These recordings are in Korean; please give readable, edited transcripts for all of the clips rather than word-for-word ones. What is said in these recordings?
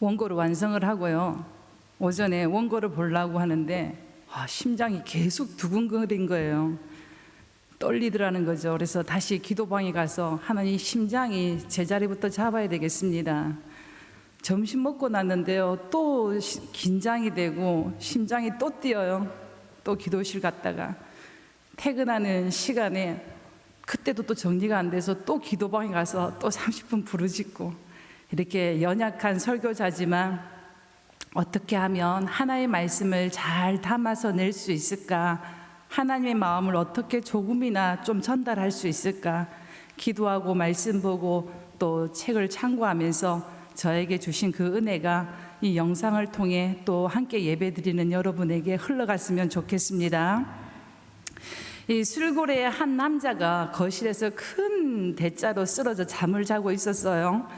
원고를 완성을 하고요. 오전에 원고를 보려고 하는데 심장이 계속 두근거린 거예요. 떨리더라는 거죠. 그래서 다시 기도방에 가서 하나님, 심장이 제자리부터 잡아야 되겠습니다. 점심 먹고 났는데요, 또 긴장이 되고 심장이 또 뛰어요. 또 기도실 갔다가 퇴근하는 시간에 그때도 또 정리가 안 돼서 또 기도방에 가서 또 30분 부르짖고, 이렇게 연약한 설교자지만 어떻게 하면 하나님의 말씀을 잘 담아서 낼 수 있을까, 하나님의 마음을 어떻게 조금이나 좀 전달할 수 있을까 기도하고 말씀 보고 또 책을 참고하면서 저에게 주신 그 은혜가 이 영상을 통해 또 함께 예배드리는 여러분에게 흘러갔으면 좋겠습니다. 이 술고래의 한 남자가 거실에서 큰 대자로 쓰러져 잠을 자고 있었어요.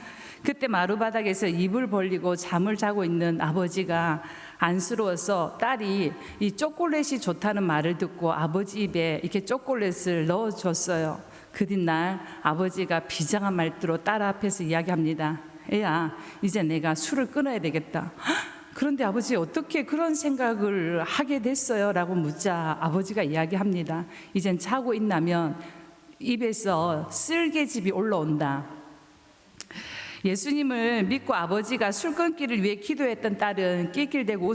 그때 마루바닥에서 입을 벌리고 잠을 자고 있는 아버지가 안쓰러워서 딸이 이 초콜릿이 좋다는 말을 듣고 아버지 입에 이렇게 초콜릿을 넣어줬어요. 그 뒷날 아버지가 비장한 말투로 딸 앞에서 이야기합니다. 애야, 이제 내가 술을 끊어야 되겠다. 그런데 아버지, 어떻게 그런 생각을 하게 됐어요? 라고 묻자 아버지가 이야기합니다. 이젠 자고 있나면 입에서 쓸개즙이 올라온다. 예수님을 믿고 아버지가 술 끊기를 위해 기도했던 딸은 낄낄대고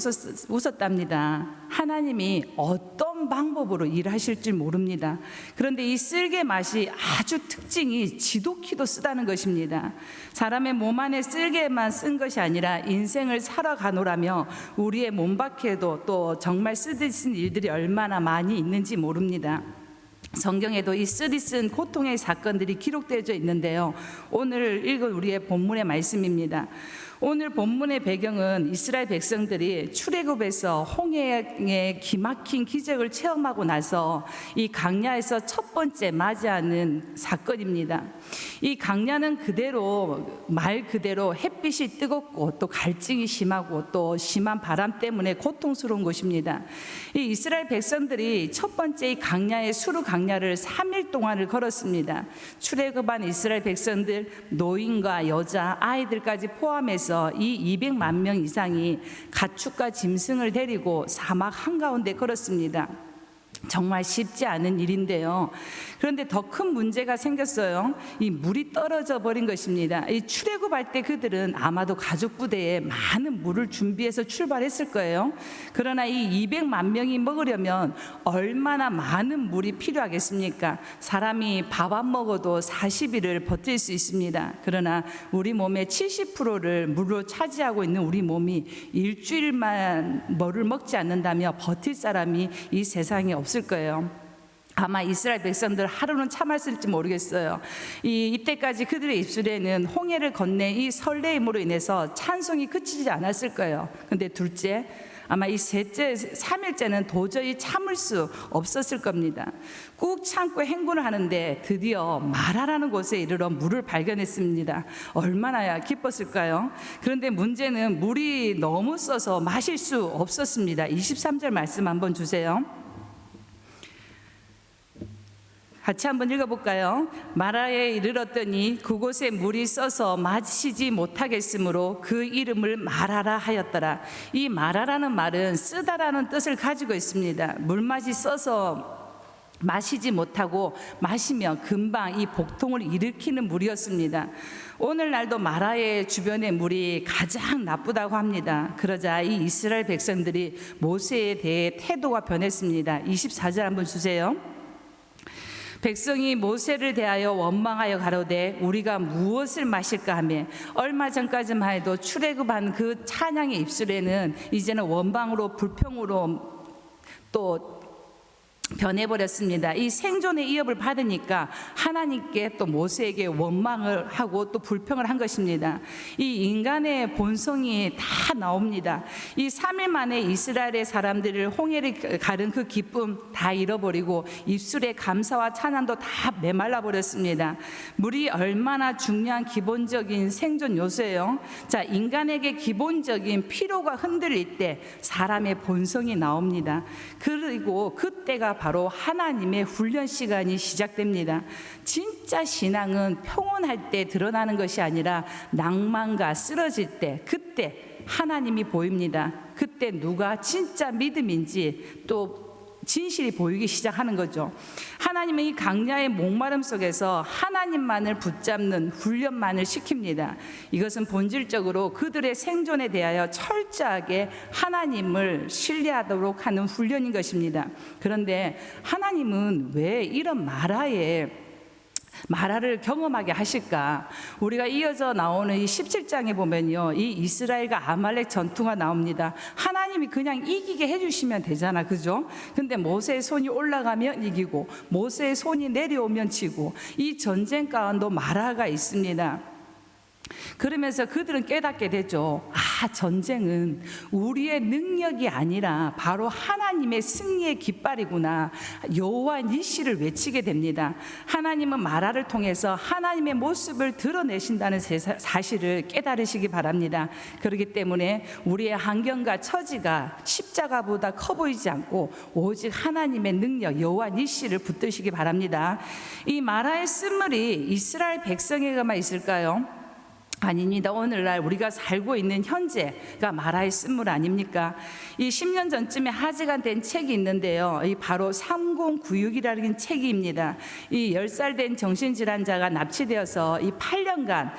웃었답니다. 하나님이 어떤 방법으로 일하실지 모릅니다. 그런데 이 쓸개 맛이 아주 특징이 지독히도 쓰다는 것입니다. 사람의 몸 안에 쓸개만 쓴 것이 아니라 인생을 살아가노라며 우리의 몸 밖에도 또 정말 쓰디쓴 일들이 얼마나 많이 있는지 모릅니다. 성경에도 이 쓰디쓴 고통의 사건들이 기록되어져 있는데요, 오늘 읽은 우리의 본문의 말씀입니다. 오늘 본문의 배경은 이스라엘 백성들이 출애굽에서 홍해의 기막힌 기적을 체험하고 나서 이 강야에서 첫 번째 맞이하는 사건입니다. 이 강야는 말 그대로 햇빛이 뜨겁고 또 갈증이 심하고 또 심한 바람 때문에 고통스러운 곳입니다. 이 이스라엘 백성들이 첫 번째 이 강야의 수르 강야를 3일 동안을 걸었습니다. 출애굽한 이스라엘 백성들, 노인과 여자, 아이들까지 포함해서 이 200만 명 이상이 가축과 짐승을 데리고 사막 한가운데 걸었습니다. 정말 쉽지 않은 일인데요, 그런데 더 큰 문제가 생겼어요. 이 물이 떨어져 버린 것입니다. 이 출애굽할 때 그들은 아마도 가죽 부대에 많은 물을 준비해서 출발했을 거예요. 그러나 이 200만 명이 먹으려면 얼마나 많은 물이 필요하겠습니까? 사람이 밥 안 먹어도 40일을 버틸 수 있습니다. 그러나 우리 몸의 70%를 물로 차지하고 있는 우리 몸이 일주일만 뭐를 먹지 않는다며 버틸 사람이 이 세상에 없을 거예요. 아마 이스라엘 백성들 하루는 참았을지 모르겠어요. 이때까지 그들의 입술에는 홍해를 건넨 이 설레임으로 인해서 찬송이 그치지 않았을 거예요. 근데 둘째, 아마 이 셋째, 3일째는 도저히 참을 수 없었을 겁니다. 꾹 참고 행군을 하는데 드디어 마라라는 곳에 이르러 물을 발견했습니다. 얼마나 기뻤을까요? 그런데 문제는 물이 너무 써서 마실 수 없었습니다. 23절 말씀 한번 주세요. 같이 한번 읽어볼까요? 마라에 이르렀더니 그곳에 물이 써서 마시지 못하겠으므로 그 이름을 마라라 하였더라. 이 마라라는 말은 쓰다라는 뜻을 가지고 있습니다. 물맛이 써서 마시지 못하고 마시면 금방 이 복통을 일으키는 물이었습니다. 오늘날도 마라의 주변의 물이 가장 나쁘다고 합니다. 그러자 이 이스라엘 백성들이 모세에 대해 태도가 변했습니다. 24절 한번 주세요. 백성이 모세를 대하여 원망하여 가로되 우리가 무엇을 마실까 하며, 얼마 전까지만 해도 출애굽한 그 찬양의 입술에는 이제는 원망으로 불평으로 또 변해버렸습니다. 이 생존의 위협을 받으니까 하나님께 또 모세에게 원망을 하고 또 불평을 한 것입니다. 이 인간의 본성이 다 나옵니다. 이 3일 만에 이스라엘의 사람들을 홍해를 가른 그 기쁨 다 잃어버리고 입술의 감사와 찬양도 다 메말라 버렸습니다. 물이 얼마나 중요한 기본적인 생존 요소예요. 자, 인간에게 기본적인 필요가 흔들릴 때 사람의 본성이 나옵니다. 그리고 그때가 바로 하나님의 훈련 시간이 시작됩니다. 진짜 신앙은 평온할 때 드러나는 것이 아니라 낭만과 쓰러질 때, 그때 하나님이 보입니다. 그때 누가 진짜 믿음인지 또 진실이 보이기 시작하는 거죠. 하나님은 이 강야의 목마름 속에서 하나님만을 붙잡는 훈련만을 시킵니다. 이것은 본질적으로 그들의 생존에 대하여 철저하게 하나님을 신뢰하도록 하는 훈련인 것입니다. 그런데 하나님은 왜 이런 마라를 경험하게 하실까? 우리가 이어져 나오는 이 17장에 보면요, 이 이스라엘과 아말렉 전투가 나옵니다. 하나님이 그냥 이기게 해주시면 되잖아, 그죠? 근데 모세의 손이 올라가면 이기고 모세의 손이 내려오면 지고, 이 전쟁 가운데 마라가 있습니다. 그러면서 그들은 깨닫게 되죠. 전쟁은 우리의 능력이 아니라 바로 하나님의 승리의 깃발이구나. 여호와 니시를 외치게 됩니다. 하나님은 마라를 통해서 하나님의 모습을 드러내신다는 사실을 깨달으시기 바랍니다. 그렇기 때문에 우리의 환경과 처지가 십자가보다 커 보이지 않고 오직 하나님의 능력 여호와 니시를 붙드시기 바랍니다. 이 마라의 쓴물이 이스라엘 백성에게만 있을까요? 아닙니다. 오늘날 우리가 살고 있는 현재가 마라의 쓴물 아닙니까? 이 10년 전쯤에 화제가 된 책이 있는데요, 이 바로 3096이라는 책입니다. 이 10살 된 정신질환자가 납치되어서 이 8년간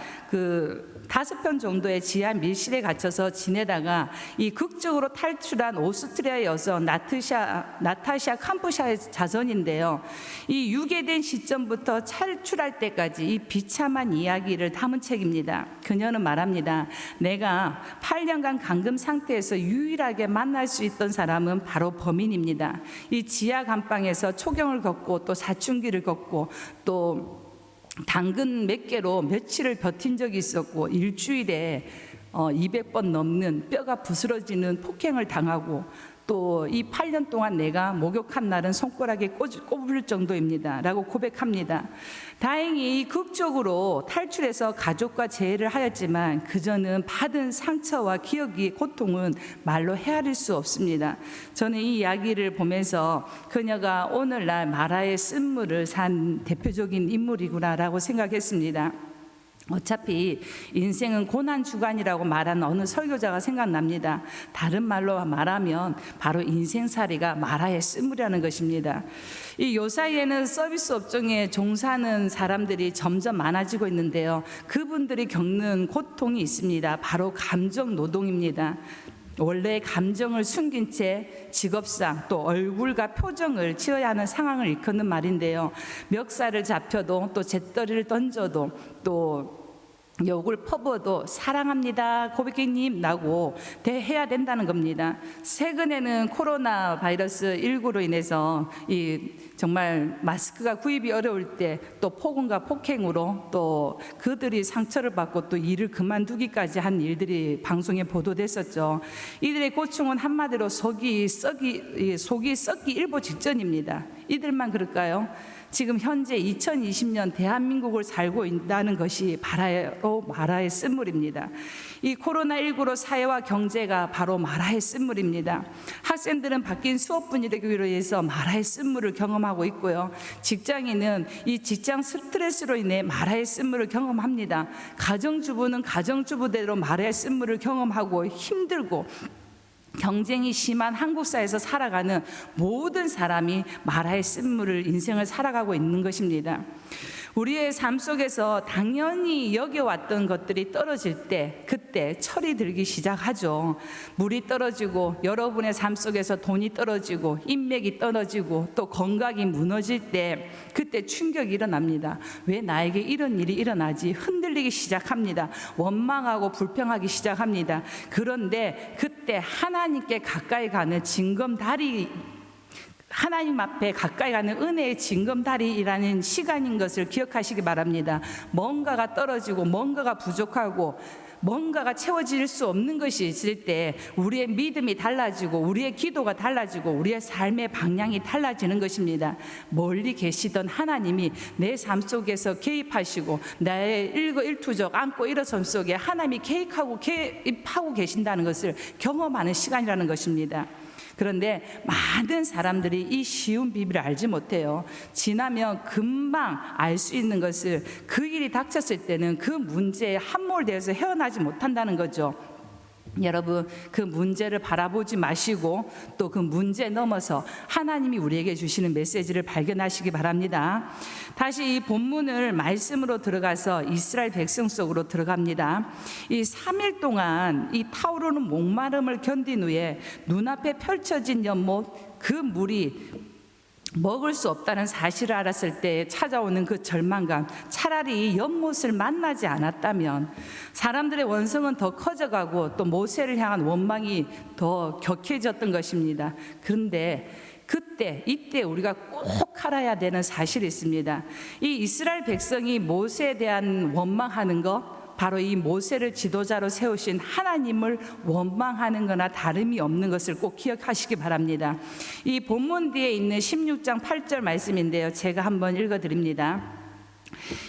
5편 정도의 지하 밀실에 갇혀서 지내다가 이 극적으로 탈출한 오스트리아 여성 나타샤 캄푸샤의 자전인데요, 이 유괴된 시점부터 탈출할 때까지 이 비참한 이야기를 담은 책입니다. 그녀는 말합니다. 내가 8년간 감금 상태에서 유일하게 만날 수 있던 사람은 바로 범인입니다. 이 지하 감방에서 초경을 걷고 또 사춘기를 걷고 또 당근 몇 개로 며칠을 버틴 적이 있었고, 일주일에 200번 넘는 뼈가 부스러지는 폭행을 당하고, 또 이 8년 동안 내가 목욕한 날은 손가락에 꼽을 정도입니다 라고 고백합니다. 다행히 극적으로 탈출해서 가족과 재회를 하였지만 그저는 받은 상처와 기억이 고통은 말로 헤아릴 수 없습니다. 저는 이 이야기를 보면서 그녀가 오늘날 마라의 쓴물을 산 대표적인 인물이구나라고 생각했습니다. 어차피 인생은 고난주간이라고 말하는 어느 설교자가 생각납니다. 다른 말로 말하면 바로 인생살이가 마라의 쓴물이라는 것입니다. 이 요사이에는 서비스 업종에 종사하는 사람들이 점점 많아지고 있는데요, 그분들이 겪는 고통이 있습니다. 바로 감정 노동입니다. 원래 감정을 숨긴 채 직업상 또 얼굴과 표정을 지어야 하는 상황을 일컫는 말인데요, 멱살을 잡혀도 또 잿더리를 던져도 또 욕을 퍼부어도 사랑합니다 고객님 라고 대해야 된다는 겁니다. 최근에는 코로나 바이러스 19로 인해서 정말 마스크가 구입이 어려울 때 또 폭언과 폭행으로 또 그들이 상처를 받고 또 일을 그만두기까지 한 일들이 방송에 보도됐었죠. 이들의 고충은 한마디로 속이 썩기 일보 직전입니다. 이들만 그럴까요? 지금 현재 2020년 대한민국을 살고 있다는 것이 바로 마라의 쓴물입니다. 이 코로나19로 사회와 경제가 바로 마라의 쓴물입니다. 학생들은 바뀐 수업 분위기로 인해서 마라의 쓴물을 경험하고 있고요, 직장인은 이 직장 스트레스로 인해 마라의 쓴물을 경험합니다. 가정주부는 가정주부대로 마라의 쓴물을 경험하고 힘들고, 경쟁이 심한 한국 사회에서 살아가는 모든 사람이 마라의 쓴물을 인생을 살아가고 있는 것입니다. 우리의 삶 속에서 당연히 여겨왔던 것들이 떨어질 때, 그때 철이 들기 시작하죠. 물이 떨어지고 여러분의 삶 속에서 돈이 떨어지고 인맥이 떨어지고 또 건강이 무너질 때, 그때 충격이 일어납니다. 왜 나에게 이런 일이 일어나지? 흔들리기 시작합니다. 원망하고 불평하기 시작합니다. 그런데 그때 하나님께 가까이 가는 징검다리, 하나님 앞에 가까이 가는 은혜의 징검다리라는 시간인 것을 기억하시기 바랍니다. 뭔가가 떨어지고 뭔가가 부족하고 뭔가가 채워질 수 없는 것이 있을 때 우리의 믿음이 달라지고 우리의 기도가 달라지고 우리의 삶의 방향이 달라지는 것입니다. 멀리 계시던 하나님이 내 삶 속에서 개입하시고 나의 일거일투족 안고 일어섬 속에 하나님이 개입하고 계신다는 것을 경험하는 시간이라는 것입니다. 그런데 많은 사람들이 이 쉬운 비밀을 알지 못해요. 지나면 금방 알 수 있는 것을 그 일이 닥쳤을 때는 그 문제에 함몰되어서 헤어나지 못한다는 거죠. 여러분, 그 문제를 바라보지 마시고 또 그 문제 넘어서 하나님이 우리에게 주시는 메시지를 발견하시기 바랍니다. 다시 이 본문을 말씀으로 들어가서 이스라엘 백성 속으로 들어갑니다. 이 3일 동안 이 타오르는 목마름을 견딘 후에 눈앞에 펼쳐진 연못, 그 물이 먹을 수 없다는 사실을 알았을 때 찾아오는 그 절망감, 차라리 이 연못을 만나지 않았다면 사람들의 원성은 더 커져가고 또 모세를 향한 원망이 더 격해졌던 것입니다. 그런데 이때 우리가 꼭 알아야 되는 사실이 있습니다. 이 이스라엘 백성이 모세에 대한 원망하는 것, 바로 이 모세를 지도자로 세우신 하나님을 원망하는 거나 다름이 없는 것을 꼭 기억하시기 바랍니다. 이 본문 뒤에 있는 16장 8절 말씀인데요, 제가 한번 읽어드립니다.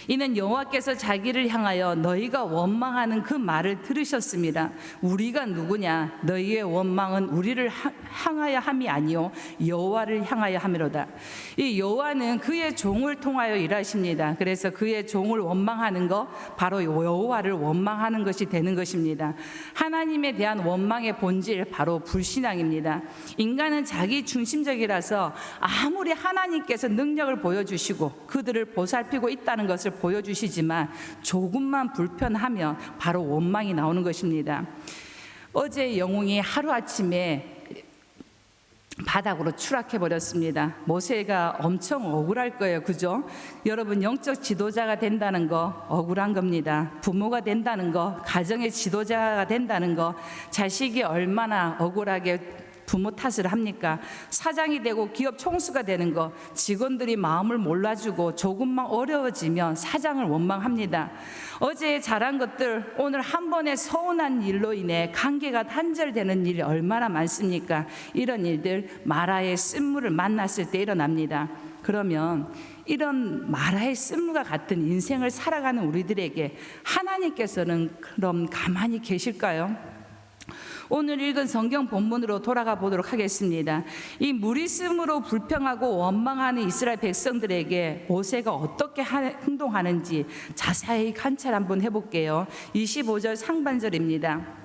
이는 여호와께서 자기를 향하여 너희가 원망하는 그 말을 들으셨습니다. 우리가 누구냐? 너희의 원망은 우리를 향하여 함이 아니요 여호와를 향하여 함이로다. 이 여호와는 그의 종을 통하여 일하십니다. 그래서 그의 종을 원망하는 것, 바로 여호와를 원망하는 것이 되는 것입니다. 하나님에 대한 원망의 본질, 바로 불신앙입니다. 인간은 자기 중심적이라서 아무리 하나님께서 능력을 보여주시고 그들을 보살피고 있다는 것을 보여주시지만 조금만 불편하면 바로 원망이 나오는 것입니다. 어제 영웅이 하루아침에 바닥으로 추락해 버렸습니다. 모세가 엄청 억울할 거예요, 그죠? 여러분, 영적 지도자가 된다는 거 억울한 겁니다. 부모가 된다는 거, 가정의 지도자가 된다는 거, 자식이 얼마나 억울하게 부모 탓을 합니까? 사장이 되고 기업 총수가 되는 거, 직원들이 마음을 몰라주고 조금만 어려워지면 사장을 원망합니다. 어제 잘한 것들 오늘 한 번의 서운한 일로 인해 관계가 단절되는 일이 얼마나 많습니까? 이런 일들 마라의 쓴물을 만났을 때 일어납니다. 그러면 이런 마라의 쓴물과 같은 인생을 살아가는 우리들에게 하나님께서는 그럼 가만히 계실까요? 오늘 읽은 성경 본문으로 돌아가 보도록 하겠습니다. 이 무리씀으로 불평하고 원망하는 이스라엘 백성들에게 모세가 어떻게 행동하는지 자세히 관찰 한번 해볼게요. 25절 상반절입니다.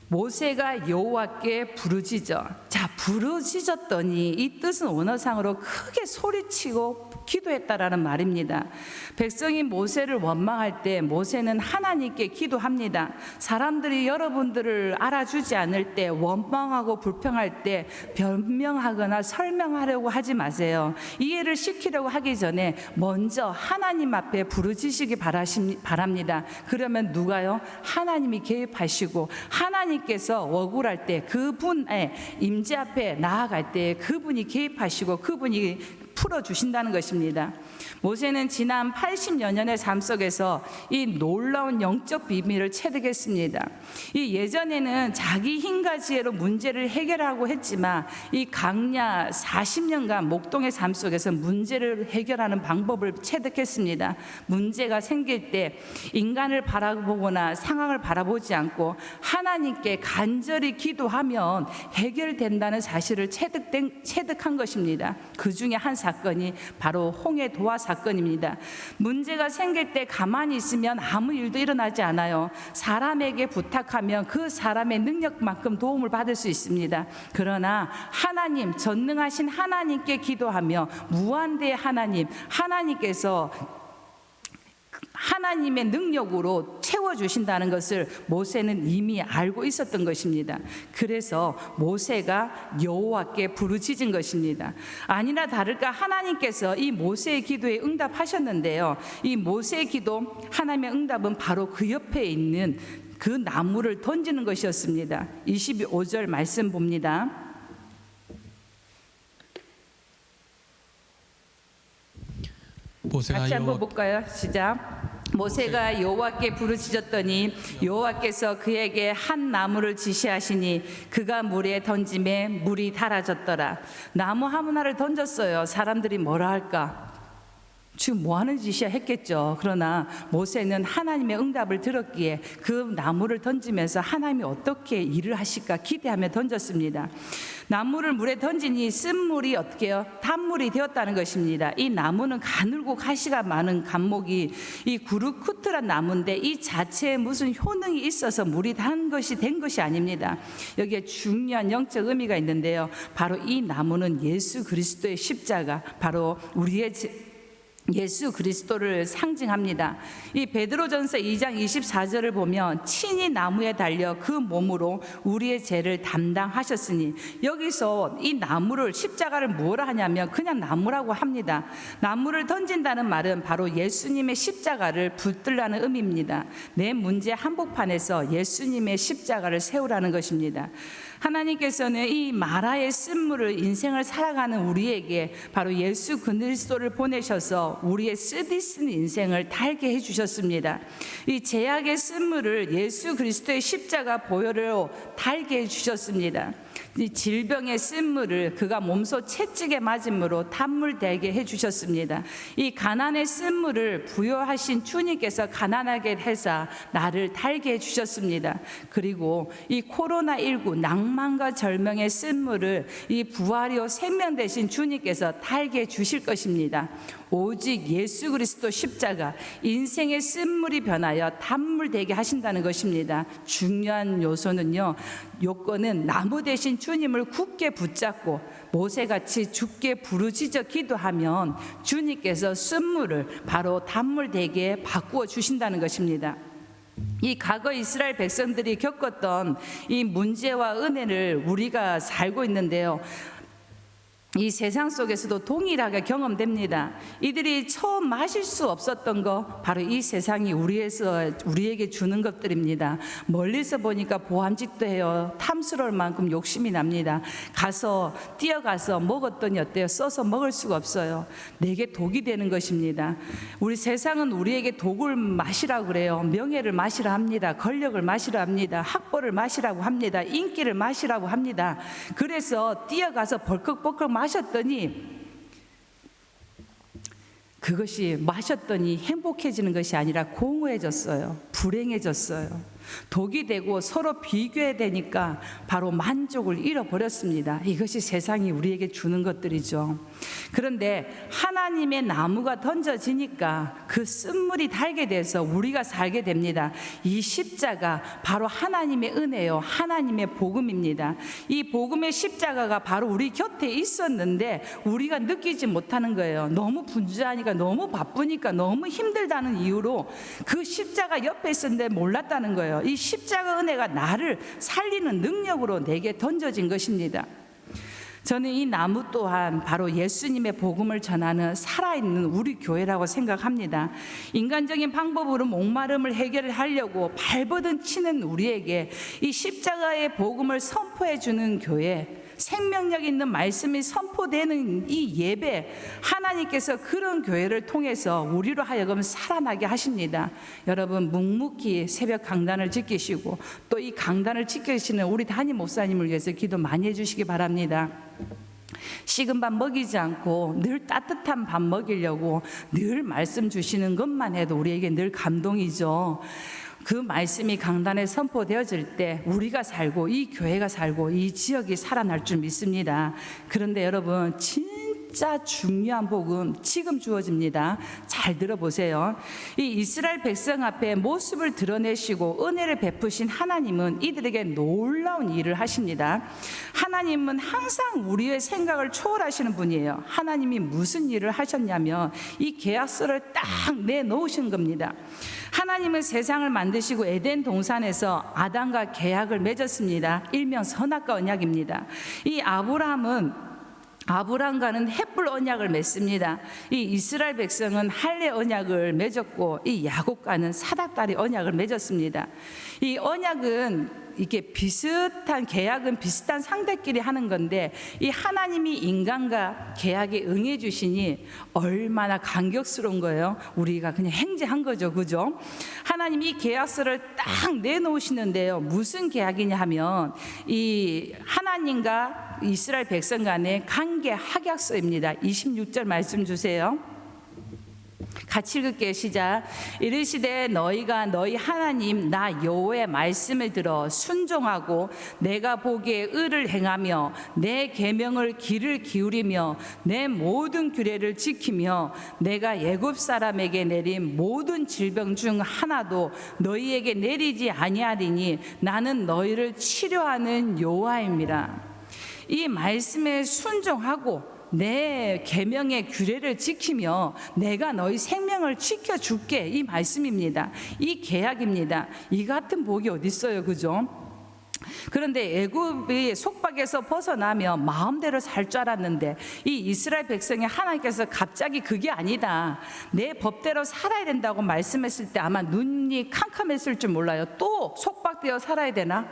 모세가 여호와께 부르짖어. 자, 부르짖었더니 이 뜻은 원어상으로 크게 소리치고 기도했다라는 말입니다. 백성이 모세를 원망할 때 모세는 하나님께 기도합니다. 사람들이 여러분들을 알아주지 않을 때, 원망하고 불평할 때 변명하거나 설명하려고 하지 마세요. 이해를 시키려고 하기 전에 먼저 하나님 앞에 부르짖으시기 바랍니다. 그러면 누가요? 하나님이 개입하시고 하나님께서 억울할 때 그분의 임재 앞에 나아갈 때 그분이 개입하시고 그분이 풀어주신다는 것입니다. 모세는 지난 80여 년의 삶 속에서 이 놀라운 영적 비밀을 체득했습니다. 이 예전에는 자기 힘과 지혜로 문제를 해결하고 했지만 이 강야 40년간 목동의 삶 속에서 문제를 해결하는 방법을 체득했습니다. 문제가 생길 때 인간을 바라보거나 상황을 바라보지 않고 하나님께 간절히 기도하면 해결된다는 사실을 체득한 것입니다. 그 중에 한 사건이 바로 홍해 도화 사건입니다. 문제가 생길 때 가만히 있으면 아무 일도 일어나지 않아요. 사람에게 부탁하면 그 사람의 능력만큼 도움을 받을 수 있습니다. 그러나 하나님, 전능하신 하나님께 기도하며 무한대의 하나님께서 하나님의 능력으로 채워주신다는 것을 모세는 이미 알고 있었던 것입니다. 그래서 모세가 여호와께 부르짖은 것입니다. 아니나 다를까 하나님께서 이 모세의 기도에 응답하셨는데요, 이 모세의 기도, 하나님의 응답은 바로 그 옆에 있는 그 나무를 던지는 것이었습니다. 25절 말씀 봅니다. 같이 한번 볼까요? 시작. 모세가 여호와께 부르짖었더니 여호와께서 그에게 한 나무를 지시하시니 그가 물에 던짐에 물이 달아졌더라. 나무 하나를 던졌어요. 사람들이 뭐라 할까? 지금 뭐 하는 짓이야 했겠죠. 그러나 모세는 하나님의 응답을 들었기에 그 나무를 던지면서 하나님이 어떻게 일을 하실까 기대하며 던졌습니다. 나무를 물에 던지니 쓴물이 어떻게 해요? 단물이 되었다는 것입니다. 이 나무는 가늘고 가시가 많은 감목이 이 구르쿠트란 나무인데 이 자체에 무슨 효능이 있어서 물이 단 것이 된 것이 아닙니다. 여기에 중요한 영적 의미가 있는데요. 바로 이 나무는 예수 그리스도의 십자가, 바로 우리의 예수 그리스도를 상징합니다. 이 베드로전서 2장 24절을 보면 친히 나무에 달려 그 몸으로 우리의 죄를 담당하셨으니, 여기서 이 나무를, 십자가를 뭐라 하냐면 그냥 나무라고 합니다. 나무를 던진다는 말은 바로 예수님의 십자가를 붙들라는 의미입니다. 내 문제 한복판에서 예수님의 십자가를 세우라는 것입니다. 하나님께서는 이 마라의 쓴물을, 인생을 살아가는 우리에게 바로 예수 그리스도를 보내셔서 우리의 쓰디쓴 인생을 달게 해주셨습니다. 이 제약의 쓴물을 예수 그리스도의 십자가 보혈로 달게 해주셨습니다. 이 질병의 쓴물을 그가 몸소 채찍에 맞음으로 단물 되게 해주셨습니다. 이 가난의 쓴물을 부여하신 주님께서 가난하게 해서 나를 달게 해주셨습니다. 그리고 이 코로나19 낭만과 절망의 쓴물을 이 부활이요 생명 되신 주님께서 달게 해주실 것입니다. 오직 예수 그리스도 십자가, 인생의 쓴물이 변하여 단물 되게 하신다는 것입니다. 중요한 요소는요, 요건은 나무 대신 주님을 굳게 붙잡고 모세같이 주께 부르짖어 기도하면 주님께서 쓴물을 바로 단물 되게 바꾸어 주신다는 것입니다. 이 과거 이스라엘 백성들이 겪었던 이 문제와 은혜를 우리가 살고 있는데요, 이 세상 속에서도 동일하게 경험됩니다. 이들이 처음 마실 수 없었던 거, 바로 이 세상이 우리에게 주는 것들입니다. 멀리서 보니까 보암직도 해요. 탐스러울 만큼 욕심이 납니다. 뛰어가서 먹었더니 어때요? 써서 먹을 수가 없어요. 내게 독이 되는 것입니다. 우리 세상은 우리에게 독을 마시라고 그래요. 명예를 마시라 합니다. 권력을 마시라 합니다. 학벌을 마시라고 합니다. 인기를 마시라고 합니다. 그래서 뛰어가서 벌컥벌컥 마셨더니, 그것이 마셨더니 행복해지는 것이 아니라 공허해졌어요. 불행해졌어요. 독이 되고 서로 비교해야 되니까 바로 만족을 잃어버렸습니다. 이것이 세상이 우리에게 주는 것들이죠. 그런데 하나님의 나무가 던져지니까 그 쓴물이 달게 돼서 우리가 살게 됩니다. 이 십자가 바로 하나님의 은혜요, 하나님의 복음입니다. 이 복음의 십자가가 바로 우리 곁에 있었는데 우리가 느끼지 못하는 거예요. 너무 분주하니까, 너무 바쁘니까, 너무 힘들다는 이유로 그 십자가 옆에 있었는데 몰랐다는 거예요. 이 십자가 은혜가 나를 살리는 능력으로 내게 던져진 것입니다. 저는 이 나무 또한 바로 예수님의 복음을 전하는 살아있는 우리 교회라고 생각합니다. 인간적인 방법으로 목마름을 해결하려고 발버둥 치는 우리에게 이 십자가의 복음을 선포해 주는 교회, 생명력 있는 말씀이 선포되는 이 예배, 하나님께서 그런 교회를 통해서 우리로 하여금 살아나게 하십니다. 여러분, 묵묵히 새벽 강단을 지키시고 또 이 강단을 지키시는 우리 담임 목사님을 위해서 기도 많이 해주시기 바랍니다. 식은 밥 먹이지 않고 늘 따뜻한 밥 먹이려고 늘 말씀 주시는 것만 해도 우리에게 늘 감동이죠. 그 말씀이 강단에 선포되어질 때 우리가 살고 이 교회가 살고 이 지역이 살아날 줄 믿습니다. 그런데 여러분, 진짜 중요한 복음 지금 주어집니다. 잘 들어보세요. 이 이스라엘 백성 앞에 모습을 드러내시고 은혜를 베푸신 하나님은 이들에게 놀라운 일을 하십니다. 하나님은 항상 우리의 생각을 초월하시는 분이에요. 하나님이 무슨 일을 하셨냐면 이 계약서를 딱 내놓으신 겁니다. 하나님은 세상을 만드시고 에덴 동산에서 아담과 계약을 맺었습니다. 일명 선악과 언약입니다. 이 아브람과는 햇불 언약을 맺습니다. 이 이스라엘 백성은 할례 언약을 맺었고 이 야곱과는 사닥다리 언약을 맺었습니다. 이 언약은 이게 비슷한, 계약은 비슷한 상대끼리 하는 건데 이 하나님이 인간과 계약에 응해 주시니 얼마나 감격스러운 거예요. 우리가 그냥 행제한 거죠, 그죠? 하나님이 이 계약서를 딱 내놓으시는데요, 무슨 계약이냐 하면 이 하나님과 이스라엘 백성 간의 관계 확약서입니다. 26절 말씀 주세요. 같이 읽을게요. 시작. 이르시되 너희가 너희 하나님 나 여호와의 말씀을 들어 순종하고 내가 보기에 의를 행하며 내 계명을 귀를 기울이며 내 모든 규례를 지키며 내가 애굽 사람에게 내린 모든 질병 중 하나도 너희에게 내리지 아니하리니 나는 너희를 치료하는 여호와입니다. 이 말씀에 순종하고 내 계명의 규례를 지키며 내가 너희 생명을 지켜줄게, 이 말씀입니다. 이 계약입니다. 이 같은 복이 어디 있어요, 그죠? 그런데 애굽이 속박에서 벗어나면 마음대로 살 줄 알았는데 이 이스라엘 백성이 하나님께서 갑자기 그게 아니다, 내 법대로 살아야 된다고 말씀했을 때 아마 눈이 캄캄했을 줄 몰라요. 또 속박되어 살아야 되나?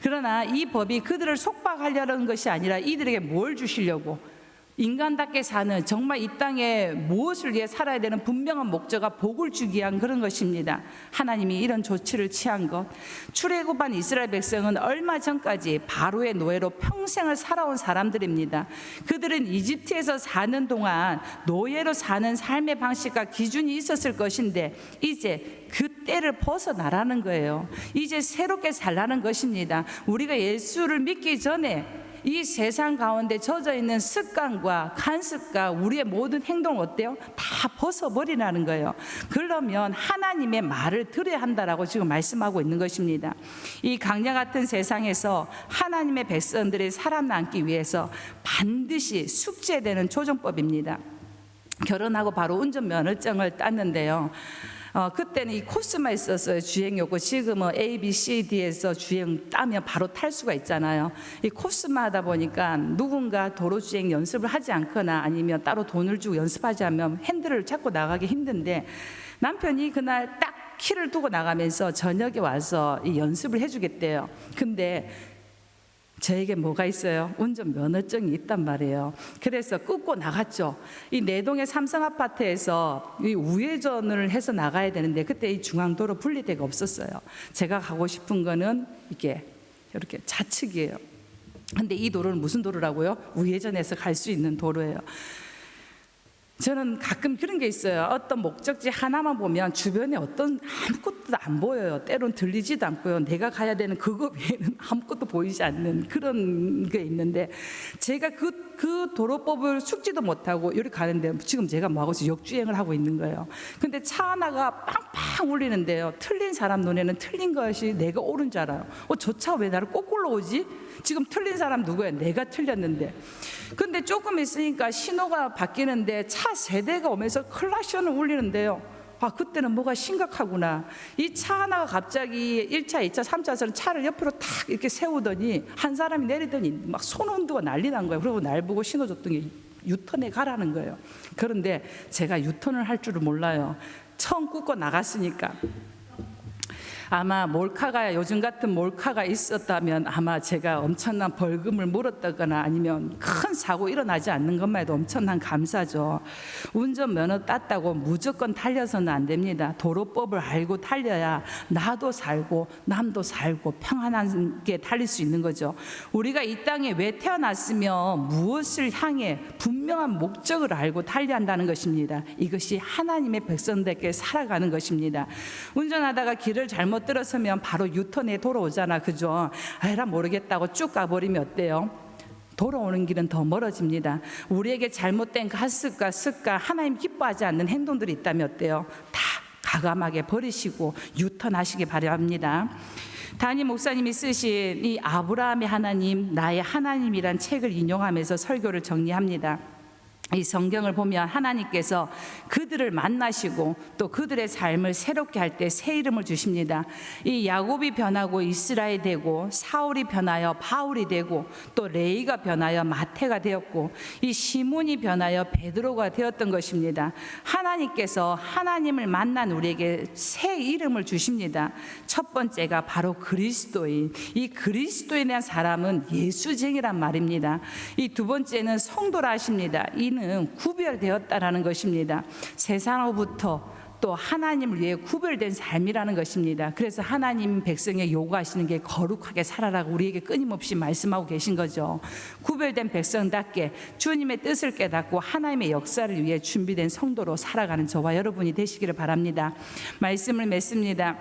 그러나 이 법이 그들을 속박하려는 것이 아니라 이들에게 뭘 주시려고, 인간답게 사는, 정말 이 땅에 무엇을 위해 살아야 되는 분명한 목적과 복을 주기 위한 그런 것입니다. 하나님이 이런 조치를 취한 것. 출애굽한 이스라엘 백성은 얼마 전까지 바로의 노예로 평생을 살아온 사람들입니다. 그들은 이집트에서 사는 동안 노예로 사는 삶의 방식과 기준이 있었을 것인데 이제 그 때를 벗어나라는 거예요. 이제 새롭게 살라는 것입니다. 우리가 예수를 믿기 전에 이 세상 가운데 젖어 있는 습관과 간습과 우리의 모든 행동을 어때요? 다 벗어버리라는 거예요. 그러면 하나님의 말을 들어야 한다라고 지금 말씀하고 있는 것입니다. 이 강야 같은 세상에서 하나님의 백성들이 살아남기 위해서 반드시 숙제되는 조정법입니다. 결혼하고 바로 운전면허증을 땄는데요. 그때는 이 코스만 있었어요, 주행요구. 지금은 A, B, C, D에서 주행 따면 바로 탈 수가 있잖아요. 이 코스만 하다 보니까 누군가 도로주행 연습을 하지 않거나 아니면 따로 돈을 주고 연습하지 않으면 핸들을 잡고 나가기 힘든데 남편이 그날 딱 키를 두고 나가면서 저녁에 와서 이 연습을 해주겠대요. 근데 저에게 뭐가 있어요? 운전면허증이 있단 말이에요. 그래서 끊고 나갔죠. 이 내동의 삼성 아파트에서 이 우회전을 해서 나가야 되는데 그때 이 중앙도로 분리대가 없었어요. 제가 가고 싶은 거는 이게 이렇게 좌측이에요. 근데 이 도로는 무슨 도로라고요? 우회전해서 갈 수 있는 도로예요. 저는 가끔 그런 게 있어요. 어떤 목적지 하나만 보면 주변에 어떤 아무것도 안 보여요. 때론 들리지도 않고요. 내가 가야 되는 그거 외에는 아무것도 보이지 않는 그런 게 있는데 제가 그 도로법을 숙지도 못하고 여기 가는데 지금 제가 뭐하고 있어요? 역주행을 하고 있는 거예요. 근데 차 하나가 빵빵 울리는데요. 틀린 사람 눈에는 틀린 것이 내가 옳은 줄 알아요. 저 차 왜 나를 거꾸로 오지? 지금 틀린 사람 누구야? 내가 틀렸는데. 근데 조금 있으니까 신호가 바뀌는데 차 세대가 오면서 클락션을 울리는데요. 그때는 뭐가 심각하구나. 이 차 하나가 갑자기 1차, 2차, 3차선 차를 옆으로 탁 이렇게 세우더니 한 사람이 내리더니 막 손흔들고 난리 난 거예요. 그리고 날 보고 신호 줬더니 유턴에 가라는 거예요. 그런데 제가 유턴을 할 줄을 몰라요. 처음 굽고 나갔으니까. 아마 몰카가, 요즘 같은 몰카가 있었다면 아마 제가 엄청난 벌금을 물었다거나 아니면 큰 사고 일어나지 않는 것만 해도 엄청난 감사죠. 운전면허 땄다고 무조건 달려서는 안 됩니다. 도로법을 알고 달려야 나도 살고 남도 살고 평안하게 달릴 수 있는 거죠. 우리가 이 땅에 왜 태어났으며 무엇을 향해 분명한 목적을 알고 달려야 한다는 것입니다. 이것이 하나님의 백성들께 살아가는 것입니다. 운전하다가 길을 잘못 들어서면 바로 유턴에 돌아오잖아, 그죠? 에라 모르겠다고 쭉 가버리면 어때요? 돌아오는 길은 더 멀어집니다. 우리에게 잘못된 가습과 습관, 하나님 기뻐하지 않는 행동들이 있다면 어때요? 다 과감하게 버리시고 유턴하시기 바랍니다. 담임 목사님이 쓰신 이 아브라함의 하나님, 나의 하나님이란 책을 인용하면서 설교를 정리합니다. 이 성경을 보면 하나님께서 그들을 만나시고 또 그들의 삶을 새롭게 할 때 새 이름을 주십니다. 이 야곱이 변하고 이스라엘이 되고 사울이 변하여 바울이 되고 또 레이가 변하여 마태가 되었고 이 시몬이 변하여 베드로가 되었던 것입니다. 하나님께서 하나님을 만난 우리에게 새 이름을 주십니다. 첫 번째가 바로 그리스도인. 이 그리스도인의 사람은 예수쟁이란 말입니다. 이 두 번째는 성도라 하십니다. 이는 구별되었다라는 것입니다. 세상으로부터 또 하나님을 위해 구별된 삶이라는 것입니다. 그래서 하나님 백성에 요구하시는 게 거룩하게 살아라고 우리에게 끊임없이 말씀하고 계신 거죠. 구별된 백성답게 주님의 뜻을 깨닫고 하나님의 역사를 위해 준비된 성도로 살아가는 저와 여러분이 되시기를 바랍니다. 말씀을 맺습니다.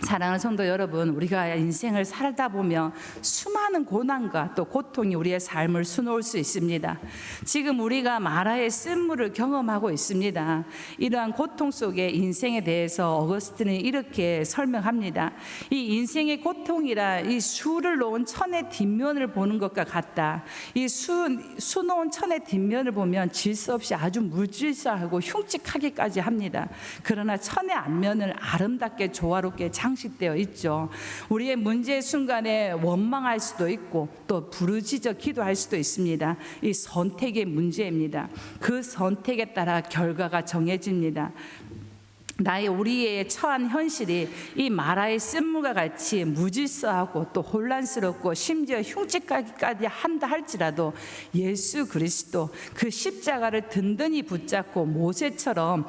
사랑하는 성도 여러분, 우리가 인생을 살다 보면 수많은 고난과 또 고통이 우리의 삶을 수놓을 수 있습니다. 지금 우리가 마라의 쓴물을 경험하고 있습니다. 이러한 고통 속에 인생에 대해서 어거스틴은 이렇게 설명합니다. 이 인생의 고통이라 이 수를 놓은 천의 뒷면을 보는 것과 같다. 이 수 놓은 천의 뒷면을 보면 질 수 없이 아주 물질사하고 흉측하기까지 합니다. 그러나 천의 앞면을 아름답게 조화롭게 장식되어 있죠. 우리의 문제의 순간에 원망할 수도 있고 또 부르짖어 기도할 수도 있습니다. 이 선택의 문제입니다. 그 선택에 따라 결과가 정해집니다. 우리의 처한 현실이 이 마라의 쓴물과 같이 무질서하고 또 혼란스럽고 심지어 흉측하기까지 한다 할지라도 예수 그리스도 그 십자가를 든든히 붙잡고 모세처럼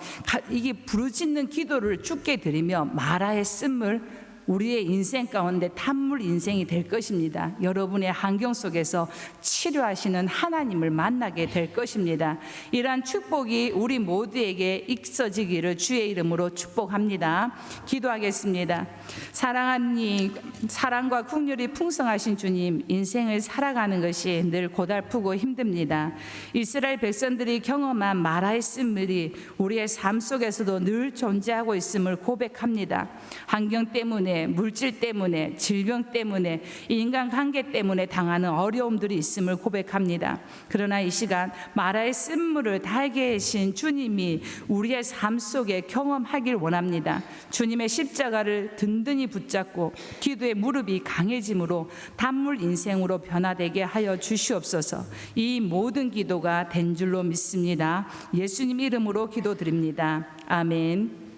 이게 부르짖는 기도를 주께 드리며 마라의 쓴물, 우리의 인생 가운데 탄물 인생이 될 것입니다. 여러분의 환경 속에서 치료하시는 하나님을 만나게 될 것입니다. 이러한 축복이 우리 모두에게 있어지기를 주의 이름으로 축복합니다. 기도하겠습니다. 사랑과 긍휼이 풍성하신 주님, 인생을 살아가는 것이 늘 고달프고 힘듭니다. 이스라엘 백성들이 경험한 마라의 쓴물이 우리의 삶 속에서도 늘 존재하고 있음을 고백합니다. 환경 때문에, 물질 때문에, 질병 때문에, 인간관계 때문에 당하는 어려움들이 있음을 고백합니다. 그러나 이 시간 마라의 쓴물을 달게 하신 주님이 우리의 삶 속에 경험하길 원합니다. 주님의 십자가를 든든히 붙잡고 기도의 무릎이 강해짐으로 단물 인생으로 변화되게 하여 주시옵소서. 이 모든 기도가 된 줄로 믿습니다. 예수님 이름으로 기도드립니다. 아멘.